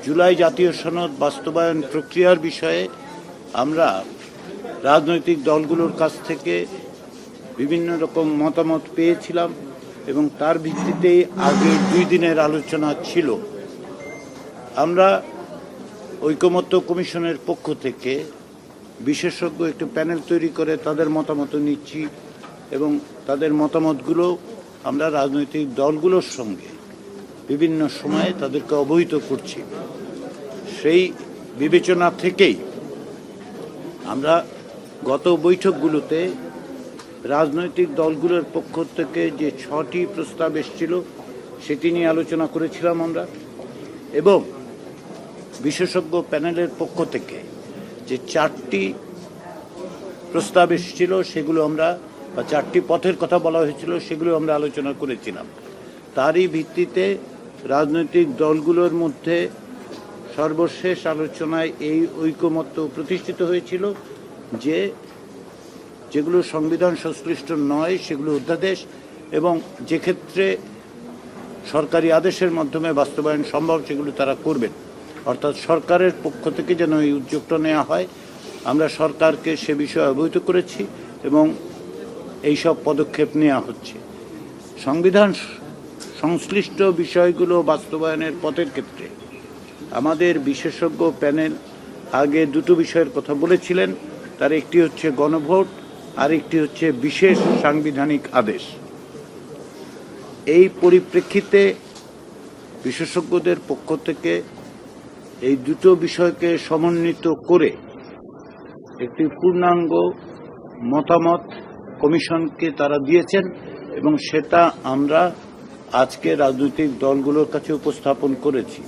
জুলাই জাতীয় সনদ বাস্তবায়ন প্রক্রিয়ার বিষয়ে আমরা রাজনৈতিক দলগুলোর কাছ থেকে বিভিন্ন রকম মতামত পেয়েছিলাম এবং তার ভিত্তিতেই আগে 2 দিনের আলোচনা ছিল। আমরা ঐকমত্য কমিশনের পক্ষ থেকে বিশেষজ্ঞ একটি প্যানেল তৈরি করে তাদের মতামত নিচ্ছি এবং তাদের মতামতগুলো আমরা রাজনৈতিক দলগুলোর সঙ্গে বিভিন্ন সময়ে তাদেরকে অবহিত করছি। সেই বিবেচনা থেকেই আমরা গত বৈঠকগুলোতে রাজনৈতিক দলগুলোর পক্ষ থেকে যে 6টি প্রস্তাব এসেছিল সেটি নিয়ে আলোচনা করেছিলাম আমরা, এবং বিশেষজ্ঞ প্যানেলের পক্ষ থেকে যে 4টি প্রস্তাব এসেছিল সেগুলো আমরা, বা 4টি পথের কথা বলা হয়েছিল সেগুলো আমরা আলোচনা করেছিলাম। তারই ভিত্তিতে রাজনৈতিক দলগুলোর মধ্যে সর্বশেষ আলোচনায় এই ঐকমত্য প্রতিষ্ঠিত হয়েছিল যে যেগুলো সংবিধান সংশ্লিষ্ট নয় সেগুলো অধ্যাদেশ, এবং যে ক্ষেত্রে সরকারি আদেশের মাধ্যমে বাস্তবায়ন সম্ভব সেগুলো তারা করবেন। অর্থাৎ সরকারের পক্ষ থেকে যেন এই উদ্যোগটা নেওয়া হয়, আমরা সরকারকে সে বিষয়ে অবহিত করেছি এবং এইসব পদক্ষেপ নেওয়া হচ্ছে। সংবিধান সংশ্লিষ্ট বিষয়গুলো বাস্তবায়নের পথের ক্ষেত্রে আমাদের বিশেষজ্ঞ প্যানেল আগে 2টো বিষয়ের কথা বলেছিলেন। তার একটি হচ্ছে গণভোট, আর একটি হচ্ছে বিশেষ সাংবিধানিক আদেশ। এই পরিপ্রেক্ষিতে বিশেষজ্ঞদের পক্ষ থেকে এই 2টো বিষয়কে সমন্বিত করে একটি পূর্ণাঙ্গ মতামত কমিশনকে তারা দিয়েছেন এবং সেটা আমরা আজকে রাজনৈতিক দলগুলোর কাছে উপস্থাপন করেছি।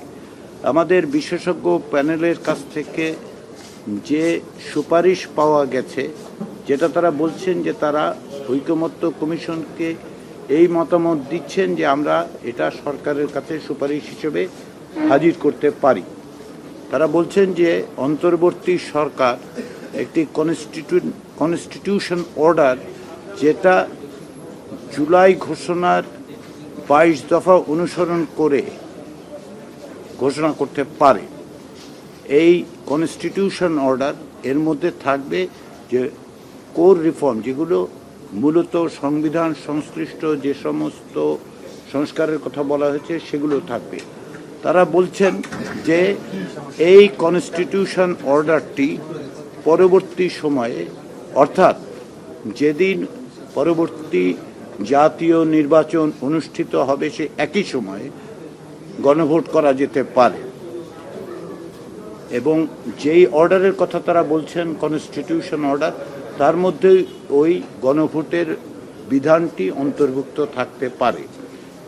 আমাদের বিশেষজ্ঞ প্যানেলের কাছ থেকে যে সুপারিশ পাওয়া গেছে, যেটা তারা বলছেন যে তারা ঐকমত্য কমিশনকে এই মতামত দিচ্ছেন যে আমরা এটা সরকারের কাছে সুপারিশ হিসেবে হাজির করতে পারি। তারা বলছেন যে অন্তর্বর্তী সরকার একটি কনস্টিটিউশন অর্ডার, যেটা জুলাই ঘোষণার 22 দফা অনুসরণ করে ঘোষণা করতে পারে। এই কনস্টিটিউশন অর্ডার এর মধ্যে থাকবে যে কোর রিফর্ম, যেগুলো মূলত সংবিধান সংশ্লিষ্ট যে সমস্ত সংস্কারের কথা বলা হয়েছে সেগুলো থাকবে। তারা বলছেন যে এই কনস্টিটিউশন অর্ডারটি পরবর্তী সময়ে, অর্থাৎ যেদিন পরবর্তী জাতীয় নির্বাচন অনুষ্ঠিত হবে সে একই সময়ে গণভোট করা যেতে পারে, এবং যেই অর্ডারের কথা তারা বলছেন কনস্টিটিউশন অর্ডার, তার মধ্যে ওই গণভোটের বিধানটি অন্তর্ভুক্ত থাকতে পারে।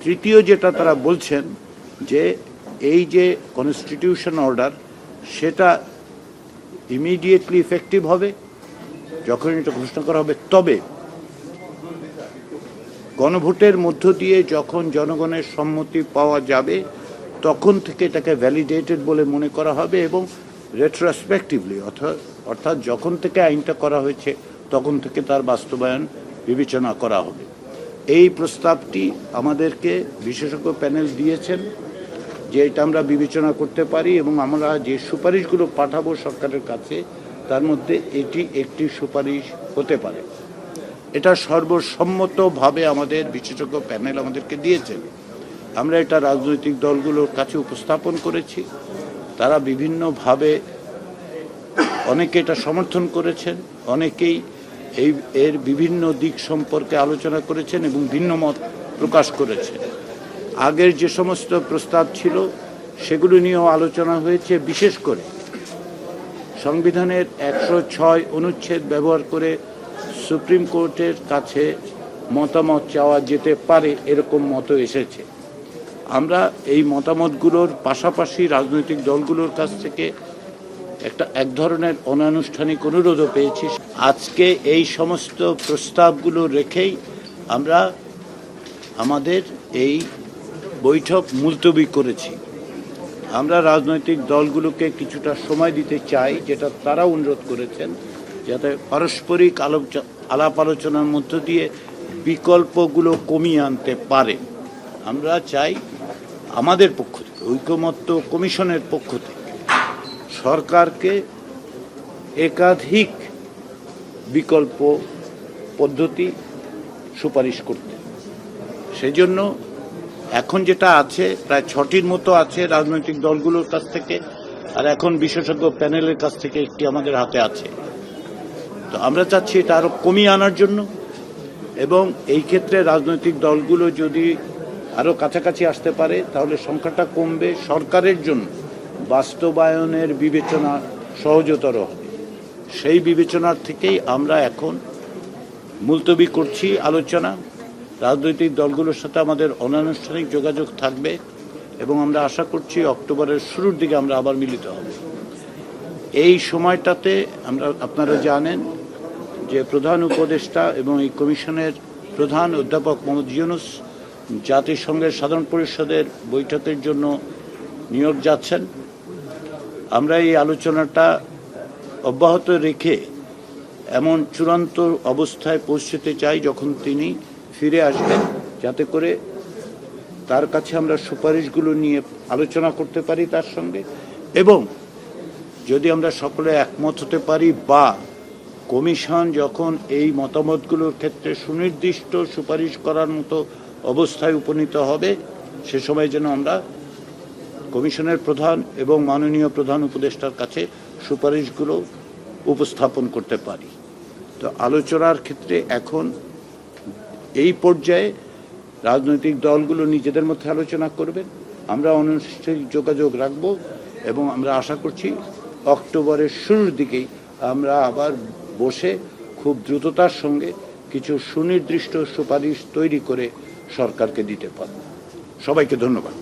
তৃতীয় যেটা তারা বলছেন যে এই যে কনস্টিটিউশন অর্ডার সেটা ইমিডিয়েটলি ইফেক্টিভ হবে যখন এটা ঘোষণা করা হবে, তবে গণভোটের মধ্য দিয়ে যখন জনগণের সম্মতি পাওয়া যাবে তখন থেকে এটাকে ভ্যালিডেটেড বলে মনে করা হবে এবং রেট্রোস্পেক্টিভলি, অর্থাৎ যখন থেকে আইনটা করা হয়েছে তখন থেকে তার বাস্তবায়ন বিবেচনা করা হবে। এই প্রস্তাবটি আমাদেরকে বিশেষজ্ঞ প্যানেল দিয়েছেন যে এটা আমরা বিবেচনা করতে পারি, এবং আমরা যে সুপারিশগুলো পাঠাবো সরকারের কাছে তার মধ্যে এটি একটি সুপারিশ হতে পারে। এটা সর্বসম্মতভাবে আমাদের বিশেষজ্ঞ প্যানেল আমাদেরকে দিয়েছেন। আমরা এটা রাজনৈতিক দলগুলোর কাছে উপস্থাপন করেছি। তারা বিভিন্নভাবে, অনেকে এটা সমর্থন করেছেন, অনেকেই এর বিভিন্ন দিক সম্পর্কে আলোচনা করেছেন এবং ভিন্ন মত প্রকাশ করেছেন। আগের যে সমস্ত প্রস্তাব ছিল সেগুলো নিয়েও আলোচনা হয়েছে। বিশেষ করে সংবিধানের 106 অনুচ্ছেদ ব্যবহার করে সুপ্রিম কোর্টের কাছে মতামত চাওয়া যেতে পারে, এরকম মত এসেছে। আমরা এই মতামতগুলোর পাশাপাশি রাজনৈতিক দলগুলোর কাছ থেকে এক ধরনের অনানুষ্ঠানিক অনুরোধও পেয়েছি। আজকে এই সমস্ত প্রস্তাবগুলো রেখেই আমরা আমাদের এই বৈঠক মুলতবি করেছি। আমরা রাজনৈতিক দলগুলোকে কিছুটা সময় দিতে চাই, যেটা তারা অনুরোধ করেছেন, যাতে পারস্পরিক আলাপ আলোচনার মধ্য দিয়ে বিকল্পগুলো কমিয়ে আনতে পারে। আমরা চাই আমাদের পক্ষ থেকে, ঐকমত্য কমিশনের পক্ষ থেকে সরকারকে একাধিক বিকল্প পদ্ধতি সুপারিশ করতে। সেজন্য এখন যেটা আছে প্রায় 6টির মতো আছে রাজনৈতিক দলগুলোর কাছ থেকে, আর এখন বিশেষজ্ঞ প্যানেলের কাছ থেকে একটি আমাদের হাতে আছে। তো আমরা চাচ্ছি এটা আরো কমিয়ে আনার জন্য, এবং এই ক্ষেত্রে রাজনৈতিক দলগুলো যদি আরো কাছাকাছি আসতে পারে তাহলে সংখ্যাটা কমবে, সরকারের জন্য বাস্তবায়নের বিবেচনা সহজতর হবে। সেই বিবেচনার থেকেই আমরা এখন মুলতবি করছি আলোচনা। রাজনৈতিক দলগুলোর সাথে আমাদের অনানুষ্ঠানিক যোগাযোগ থাকবে এবং আমরা আশা করছি অক্টোবরের শুরুর দিকে আমরা আবার মিলিত হব। এই সময়টাতে আপনারা জানেন যে প্রধান উপদেষ্টা এবং এই কমিশনের প্রধান অধ্যাপক মোহাম্মদ ইউনূস জাতিসংঘের সাধারণ পরিষদের বৈঠকের জন্য নিউ ইয়র্ক যাচ্ছেন। আমরা এই আলোচনাটা অব্যাহত রেখে এমন চূড়ান্ত অবস্থায় পৌঁছতে চাই যখন তিনি ফিরে আসবেন, যাতে করে তার কাছে আমরা সুপারিশগুলো নিয়ে আলোচনা করতে পারি তার সঙ্গে, এবং যদি আমরা সকলে একমত হতে পারি বা কমিশন যখন এই মতামতগুলোর ক্ষেত্রে সুনির্দিষ্ট সুপারিশ করার মতো অবস্থায় উপনীত হবে, সে সময় যেন আমরা কমিশনের প্রধান এবং মাননীয় প্রধান উপদেষ্টার কাছে সুপারিশগুলো উপস্থাপন করতে পারি। তো আলোচনার ক্ষেত্রে এখন এই পর্যায়ে রাজনৈতিক দলগুলো নিজেদের মধ্যে আলোচনা করবেন, আমরা অনানুষ্ঠানিক যোগাযোগ রাখব এবং আমরা আশা করছি অক্টোবরের শুরুর দিকেই আমরা আবার বসে খুব দ্রুততার সঙ্গে কিছু সুনির্দিষ্ট সুপারিশ তৈরি করে সরকারকে দিতে পারব। সবাইকে ধন্যবাদ।